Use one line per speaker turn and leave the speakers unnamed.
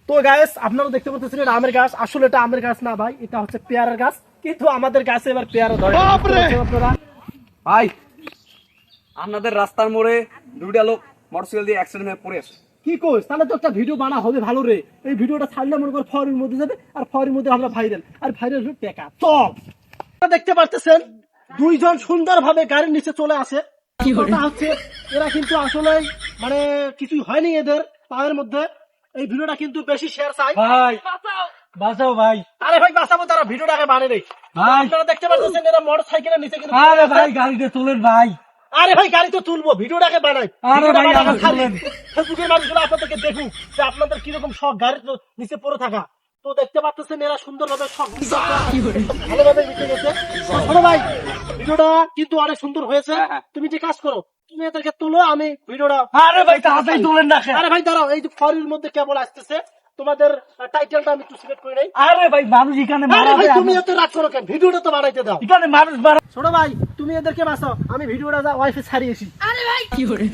তো গাইস আপনারা দেখতে পাচ্ছেন এটা আমের গাছ, আসলে এটা আমের গাছ না ভাই, এটা হচ্ছে পেয়ারার গাছ, কিন্তু আমাদের গাছে এবার পেয়ারা ধরে। আপনারা
ভাই আপনাদের রাস্তার মোড়ে দুইটা লোক মোটরসাইকেল দিয়ে অ্যাক্সিডেন্ট হয়ে পড়ে আছে।
কি কইস? তাহলে তো একটা ভিডিও বানা হবে ভালো রে। এই ভিডিওটা ছাড়লে মনে কর ফরের মধ্যে যাবে, আর ফরের মধ্যে আমরা ভাইরাল, আর ভাইরাল হলে টাকা। চল, আপনারা দেখতে পাচ্ছেন দুইজন সুন্দরভাবে গাড়ির নিচে চলে আসে। কথা হচ্ছে এরা কিন্তু আসলে মানে কিছুই হয়নি এদের পায়ের মধ্যে। এই ভিডিওটা কিন্তু বেশি শেয়ার চাই
ভাই বাঁচাও ভাই।
আরে ভাই বাঁচাবো, তারা ভিডিওটাকে বানিয়ে নেই।
ভাই
আপনারা দেখতে পাচ্ছেন এরা মোটরসাইকেলের নিচে কিন্তু
আরে ভাই গাড়িতে তোলেন ভাই।
আরে ভাই গাড়ি তো তুলবো, ভিডিওটাকে বানাই।
আরে ভাই আমার তুলেন।
ফেসবুকের মানুষগুলো আপনাদেরকে দেখুক যে আপনাদের কিরকম শখ গাড়ির নিচে পড়ে থাকা। তো দেখতে পাচ্ছেন এরা সুন্দরভাবে শখ ভালোভাবে মিটে গেছে। ছোট ভাই ভিডিওটা কিন্তু অনেক সুন্দর হয়েছে। তুমি যে কাজ করো, তুমি এদেরকে তুলো, আমি ভিডিওটা।
আরে ভাই তাড়াতাড়ি তোলেন না।
আরে ভাই দাঁড়াও, এই যে ফরির মধ্যে কেবল আসতেছে, তোমাদের টাইটেলটা আমি একটু সিলেক্ট করে নেই।
আরে ভাই মানুষ এখানে
আরে ভাই
মারা
তুমি এত রাগ করো কেন? ভিডিওটা তো বাড়াইতে দাও।
এখানে মানুষ মারা।
ছোট ভাই তুমি এদেরকে বাঁচাও, আমি ভিডিওটা ওয়াইফে ছাড়িয়েছি।
আরে ভাই কি করে